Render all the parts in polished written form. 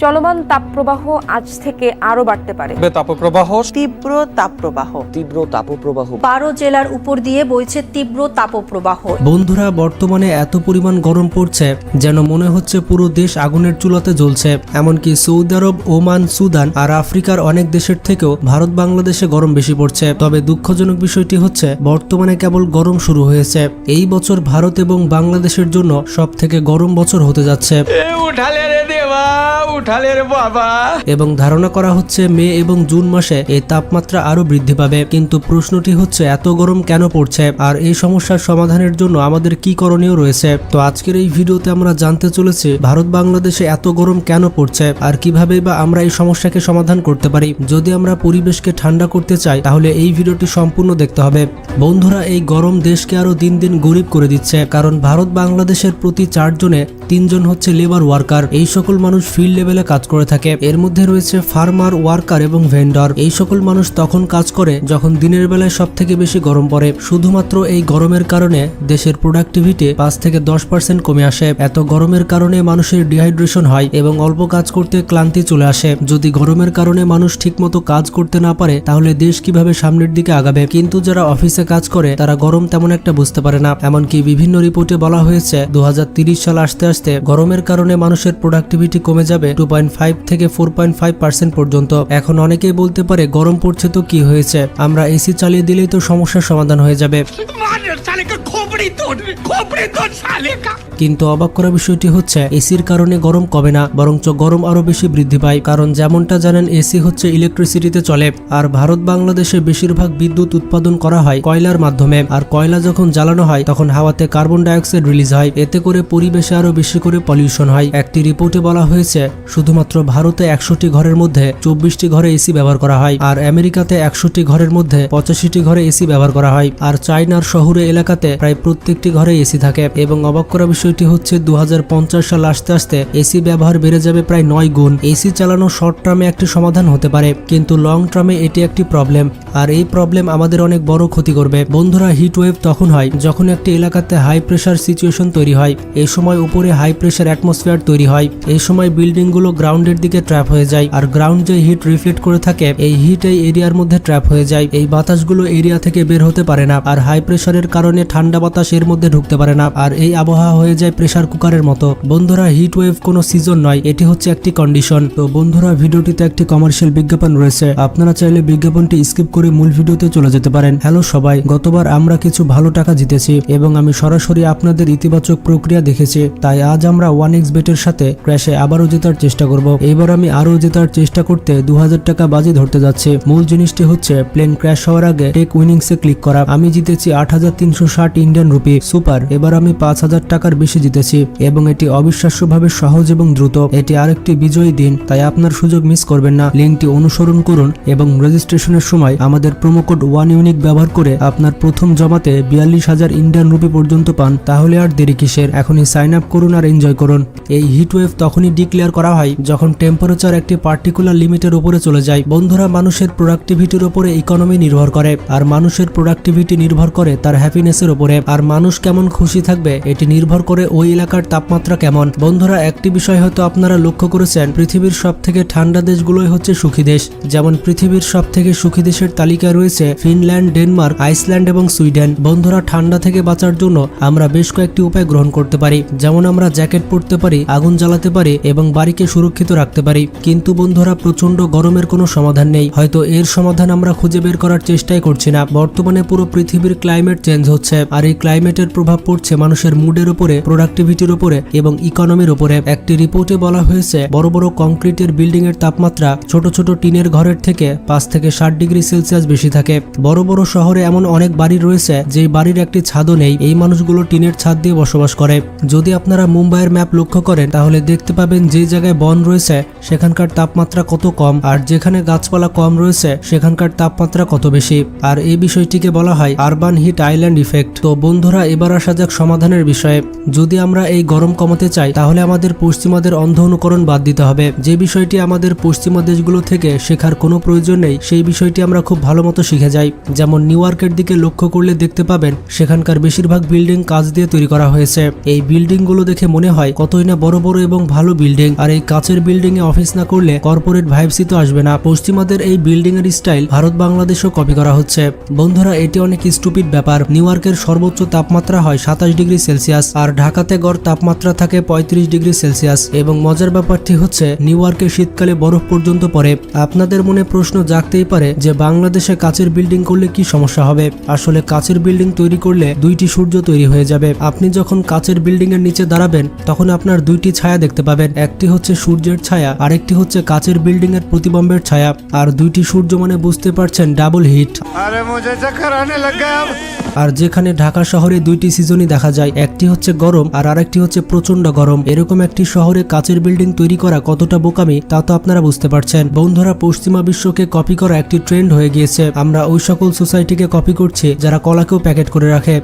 চলমান তাপপ্রবাহ আজ থেকে আরো বাড়তে পারে। তীব্র তাপপ্রবাহ 12 জেলার উপর দিয়ে বইছে তীব্র তাপপ্রবাহ। বন্ধুরা, বর্তমানে এত পরিমাণ গরম পড়ছে যেন মনে হচ্ছে পুরো দেশ আগুনের চুলাতে জ্বলছে। এমনকি সৌদি আরব, ওমান, সুদান আর আফ্রিকার অনেক দেশের থেকেও ভারত বাংলাদেশে গরম বেশি পড়ছে। তবে দুঃখজনক বিষয়টি হচ্ছে বর্তমানে কেবল গরম শুরু হয়েছে। এই বছর ভারত এবং বাংলাদেশের জন্য সব থেকে গরম বছর হতে যাচ্ছে এবং ধারণা করা হচ্ছে মে এবং জুন মাসে এই তাপমাত্রা আরো বৃদ্ধি পাবে। কিন্তু প্রশ্নটি হচ্ছে এত গরম কেন পড়ছে আর এই সমস্যার সমাধানের জন্য আমাদের কি করণীয় রয়েছে। তো আজকের এই ভিডিওতে আমরা জানতে চলেছি ভারত বাংলাদেশে এত গরম কেন পড়ছে আর কিভাবে বা আমরা এই সমস্যাকে সমাধান করতে পারি। যদি আমরা পরিবেশকে ঠান্ডা করতে চাই তাহলে এই ভিডিওটি সম্পূর্ণ দেখতে হবে। বন্ধুরা, এই গরম দেশকে আরো দিন দিন গরিব করে দিচ্ছে, কারণ ভারত বাংলাদেশের প্রতি 4 জনে 3 জন হচ্ছে লেবার ওয়ার্কার। এই সকল মানুষ ফিল্ড লেভেলে কাজ করে থাকে। এর মধ্যে রয়েছে ফার্মার, ওয়ার্কার এবং ভেন্ডর। এই সকল মানুষ তখন কাজ করে যখন দিনের বেলায় সব থেকে বেশি গরম পড়ে। শুধুমাত্র এই গরমের কারণে দেশের প্রোডাক্টিভিটি 5 থেকে 10% কমে আসে। এত গরমের কারণে মানুষের ডিহাইড্রেশন হয় এবং অল্প কাজ করতে ক্লান্তি চলে আসে। যদি গরমের কারণে মানুষ ঠিকমতো কাজ করতে না পারে তাহলে দেশ কিভাবে সামনের দিকে আগাবে। কিন্তু যারা অফিসে কাজ করে তারা গরম তেমন একটা বুঝতে পারে না। এমনকি বিভিন্ন রিপোর্টে বলা হয়েছে 2030 সাল আসতে আসতে গরমের কারণে মানুষের প্রোডাক্টিভিটি কমে যাবে 2.5 থেকে 4.5% পর্যন্ত। এখন অনেকেই বলতে পারে গরম পড়ছে তো কি হয়েছে, আমরা এসি চালিয়ে দিলেই তো সমস্যার সমাধান হয়ে যাবে। কিন্তু অবাক করা বিষয়টি হচ্ছে এসির কারণে গরম কমে না, বরঞ্চ গরম আরো বেশি বৃদ্ধি পায়। কারণ যেমনটা জানেন এসি হচ্ছে ইলেকট্রিসিটিতে চলে, আর ভারত বাংলাদেশে বেশিরভাগ বিদ্যুৎ উৎপাদন করা হয় কয়লার মাধ্যমে। আর কয়লা যখন জ্বালানো হয় তখন হাওয়াতে কার্বন ডাইঅক্সাইড রিলিজ হয়, এতে করে পরিবেশে আরো বেশি করে পলিউশন হয়। একটি রিপোর্টে বলা হয়েছে শুধুমাত্র ভারতে 100টি ঘরের মধ্যে 24টি ঘরে এসি ব্যবহার করা হয়, আর আমেরিকাতে 100টি ঘরের মধ্যে 85টি ঘরে এসি ব্যবহার করা হয়, আর চায়নার শহুরে এলাকাতে প্রায় প্রত্যেকটি ঘরে এসি থাকে। এবং অবাক করা বিষয়টি হচ্ছে 2050 সাল আসতে আসতে এসি ব্যবহার বেড়ে যাবে প্রায় 9 গুণ। এসি চালানো শর্ট টার্মে একটি সমাধান হতে পারে, কিন্তু লং টার্মে এটি একটি প্রবলেম, আর এই প্রবলেম আমাদের অনেক বড় ক্ষতি করবে। বন্ধুরা, হিট ওয়েভ তখন হয় যখন একটি এলাকাতে হাই প্রেসার সিচুয়েশন তৈরি হয়। এই সময় উপরে হাই প্রেসার অ্যাটমসফিয়ার তৈরি হয়। এই সময় বিল্ডিং গুলো গ্রাউন্ডের দিকে ট্র্যাপ হয়ে যায়, আর গ্রাউন্ড যে হিট রিফ্লেক্ট করে থাকে এই হিট এই এরিয়ার মধ্যে ট্র্যাপ হয়ে যায়। এই বাতাসগুলো এরিয়া থেকে বের হতে পারে না, আর হাই প্রেসারের কারণে ঠান্ডা বাতাস এর মধ্যে ঢুকতে পারে না, আর এই আবহাওয়া হয়ে যায় প্রেসার কুকারের মতো। বন্ধুরা, হিট ওয়েভ কোনো সিজন নয়, এটি হচ্ছে একটি কন্ডিশন। তো বন্ধুরা, ভিডিওটিতে একটি কমার্শিয়াল বিজ্ঞাপন রয়েছে, আপনারা চাইলে বিজ্ঞাপনটি স্কিপ করে মূল ভিডিওতে চলে যেতে পারেন। হ্যালো সবাই, গতবার আমরা কিছু ভালো টাকা জিতেছি এবং আমি সরাসরি আপনাদের ইতিবাচক প্রক্রিয়া দেখেছি, তাই আজ আমরা 1xBet এর সাথে ক্র্যাশে আবারও জেতার চেষ্টা করব। এবার আমি আরও জেতার চেষ্টা করতে 2000 টাকা বাজি ধরতে যাচ্ছি। মূল জিনিসটি হচ্ছে প্লেন ক্র্যাশ হওয়ার আগে টেক উইনিংসে ক্লিক করা। আমি জিতেছি 8360 ইন্ডিয়ান রুপি। সুপার, এবার আমি 5000 টাকার বেশি জিতেছি এবং এটি অবিশ্বাস্যভাবে সহজ এবং দ্রুত। এটি আরেকটি বিজয়ী দিন, তাই আপনার সুযোগ মিস করবেন না। লিঙ্কটি অনুসরণ করুন এবং রেজিস্ট্রেশনের সময় আমাদের প্রোমো কোড 1UNIQ ব্যবহার করে আপনার প্রথম জমাতে 42,000 ইন্ডিয়ান রুপি পর্যন্ত পান। তাহলে আর দেরি কিসের, এখনই সাইন আপ করুন আর এনজয় করুন। এই হিট ওয়েভ তখনই ডিক্লেয়ার করা হয় যখন টেম্পারেচার একটি পার্টিকুলার লিমিটের উপরে চলে যায়। বন্ধুরা, মানুষের প্রোডাক্টিভিটির উপরে ইকোনমি নির্ভর করে, আর মানুষের প্রোডাক্টিভিটি নির্ভর করে তার হ্যাপিনেসের উপরে। আর মানুষ কেমন খুশি থাকবে এটি নির্ভর করে ওই এলাকার তাপমাত্রা কেমন। বন্ধুরা, একটি বিষয় হয়তো আপনারা লক্ষ্য করেছেন, পৃথিবীর সব থেকে ঠান্ডা দেশগুলোই হচ্ছে সুখী দেশ। যেমন পৃথিবীর সব থেকে সুখী দেশের তালিকায় রয়েছে ফিনল্যান্ড, ডেনমার্ক, আইসল্যান্ড এবং সুইডেন। বন্ধুরা, ঠান্ডা থেকে বাঁচার জন্য আমরা বেশ কয়েকটি উপায় গ্রহণ করতে পারি, যেমন আমরা জ্যাকেট পরতে পারি, আগুন জ্বালাতে পারি এবং বাড়িকে সুরক্ষিত রাখতে পারি। কিন্তু বন্ধুরা, প্রচন্ড গরমের কোনো সমাধান নেই, হয়তো এর সমাধান আমরা খুঁজে বের করার চেষ্টাই করছি না। বর্তমানে পুরো পৃথিবীর ক্লাইমেট চেঞ্জ হচ্ছে, আর এই ক্লাইমেটের প্রভাব পড়ছে মানুষের মুডের উপরে, প্রোডাক্টিভিটির উপরে এবং ইকোনমির উপরে। একটি রিপোর্টে বলা হয়েছে বড় বড় কংক্রিটের বিল্ডিং এর তাপমাত্রা ছোট ছোট টিনের ঘরের থেকে 5 থেকে 60 ডিগ্রি সেলসিয়াস বেশি থাকে। বড় বড় শহরে এমন অনেক বাড়ি রয়েছে যে বাড়ির একটি ছাদও নেই, এই মানুষগুলো টিনের ছাদ দিয়ে বসবাস করে। যদি আপনারা মুম্বাইয়ের ম্যাপ লক্ষ্য করেন তাহলে দেখতে পাবেন যে জায়গায় বন রয়েছে সেখানকার তাপমাত্রা কত কম, আর যেখানে গাছপালা কম রয়েছে সেখানকার তাপমাত্রা কত বেশি। আর এই বিষয়টিকে বলা হয় আরবান হিট আইল্যান্ড ইফেক্ট। তো বন্ধুরা এবার আসা যাক সমাধানের বিষয়ে। যদি আমরা এই গরম কমাতে চাই তাহলে আমাদের পশ্চিমাদের অন্ধ অনুকরণ বাদ দিতে হবে। যে বিষয়টি আমাদের পশ্চিমা দেশগুলো থেকে শেখার কোনো প্রয়োজন নেই সেই বিষয়টি আমরা খুব ভালো মতো শিখে যাই। যেমন নিউ ইয়র্কের দিকে লক্ষ্য করলে দেখতে পাবেন সেখানকার বেশিরভাগ বিল্ডিং কাঁচ দিয়ে তৈরি করা হয়েছে। এই বিল্ডিং গুলো দেখে মনে হয় কতই না বড় বড় এবং ভালো বিল্ডিং, আর এই কাঁচের বিল্ডিং এ অফিস না করলে কর্পোরেট ভাইবসই তো আসবে না। পশ্চিমাদের এই বিল্ডিং এর স্টাইল ভারত বাংলাদেশও কপি করা হচ্ছে। বন্ধুরা এটি অনেক স্টুপিড ব্যাপার। নিউ ইয়র্কের সর্বোচ্চ তাপমাত্রা হয় 27 ডিগ্রি সেলসিয়াস আর ঢাকাতে গড় তাপমাত্রা থাকে 35 ডিগ্রি সেলসিয়াস। এবং মজার ব্যাপারটি হচ্ছে নিউ ইয়র্কে শীতকালে বরফ পর্যন্ত পড়ে। আপনাদের মনে প্রশ্ন জাগতেই পারে যে বাংলাদেশে কাচের বিল্ডিং করলে কি সমস্যা হবে। আসলে কাচের বিল্ডিং তৈরি করলে দুইটি সূর্য তৈরি হয়ে যাবে। আপনি যখন কাচের বিল্ডিং এর নিচে দাঁড়াবেন তখন আপনার দুইটি ছায়া দেখতে পাবেন, একটি হচ্ছে সূর্যের ছায়া আর একটি হচ্ছে কাচের বিল্ডিং এর প্রতিবিম্বের ছায়া। আর দুইটি সূর্য মানে বুঝতে পারছেন ডাবল হিট। আর যেখানে ঢাকা শহরে দুইটি সিজনই দেখা যায়, একটি হচ্ছে গরম আর আরেকটি হচ্ছে প্রচন্ড গরম। এরকম একটি শহরে কাচের বিল্ডিং তৈরি করা কতটা বোকামি তা তো আপনারা বুঝতে পারছেন। বন্ধুরা পশ্চিমা বিশ্বকে কপি করা একটি ট্রেন্ড হয়ে গিয়েছে। আমরা ওই সকল সোসাইটিকে কপি করছি যারা কলাকেও প্যাকেট করে রাখে।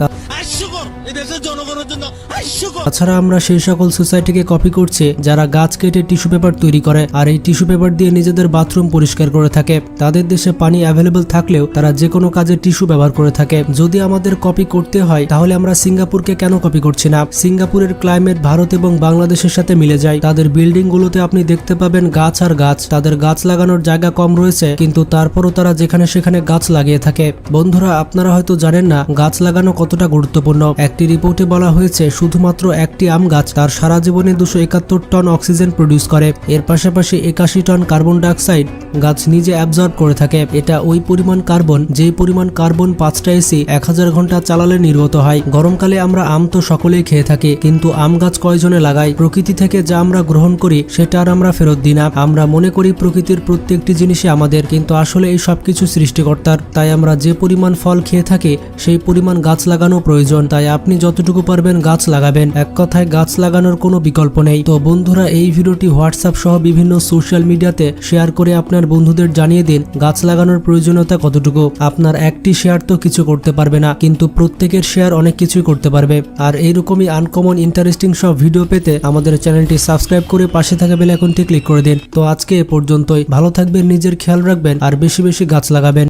তাছাড়া আমরা সেই সকল সোসাইটিকে কপি করছি যারা গাছ কেটে টিস্যু পেপার তৈরি করে আর এই টিস্যু পেপার দিয়ে নিজেদের বাথরুম পরিষ্কার করে থাকে। তাদের দেশে পানি অ্যাভেলেবল থাকলেও তারা যে কোনো কাজে টিস্যু ব্যবহার করে থাকে। যদি আমাদের কপি করতে হয় তাহলে আমরা সিঙ্গাপুরকে কেন কপি করছি না? সিঙ্গাপুরের ক্লাইমেট ভারত এবং বাংলাদেশের সাথে মিলে যায়। তাদের বিল্ডিং গুলোতে আপনি দেখতে পাবেন গাছ আর গাছ। তাদের গাছ লাগানোর জায়গা কম রয়েছে কিন্তু তারপরও তারা যেখানে সেখানে গাছ লাগিয়ে থাকে। বন্ধুরা আপনারা হয়তো জানেন না গাছ লাগানো কতটা গুরুত্বপূর্ণ। একটি রিপোর্টে বলা হয়েছে শুধুমাত্র একটি আম গাছ তার সারা জীবনে 271 টন অক্সিজেন প্রডিউস করে। এর পাশাপাশি 81 টন কার্বন ডাইঅক্সাইড গাছ নিজে অ্যাবজর্ব করে থাকে। এটা ওই পরিমাণ কার্বন যেই পরিমাণ কার্বন 5টা এসি 1000 ঘন্টা চালালে নির্গত হয়। গরমকালে আমরা আম তো সকলেই খেয়ে থাকি কিন্তু আম গাছ কয়জনে লাগাই? প্রকৃতি থেকে যা আমরা গ্রহণ করি সেটা আর আমরা ফেরত দিই না। আমরা মনে করি প্রকৃতির প্রত্যেকটি জিনিসই আমাদের, কিন্তু আসলে এই সবকিছু সৃষ্টিকর্তার। তাই আমরা যে পরিমাণ ফল খেয়ে থাকি সেই পরিমাণ গাছ লাগানো প্রয়োজন। তাই আপনি যতটুকু পারবেন গাছ লাগাবেন। এক কথায় গাছ লাগানোর কোনো বিকল্প নেই। তো বন্ধুরা এই ভিডিওটি হোয়াটসঅ্যাপ সহ বিভিন্ন সোশ্যাল মিডিয়াতে শেয়ার করে আপনার বন্ধুদের জানিয়ে দিন গাছ লাগানোর প্রয়োজনীয়তা কতটুকু। আপনার একটি শেয়ার তো কিছু করতে পারবে না কিন্তু প্রত্যেকের শেয়ার অনেক কিছুই করতে পারবে। আর এইরকমই আনকমন ইন্টারেস্টিং সব ভিডিও পেতে আমাদের চ্যানেলটি সাবস্ক্রাইব করে পাশে থাকা বেল আইকনটি ক্লিক করে দিন। তো আজকে এ পর্যন্তই। ভালো থাকবেন, নিজের খেয়াল রাখবেন আর বেশি বেশি গাছ লাগাবেন।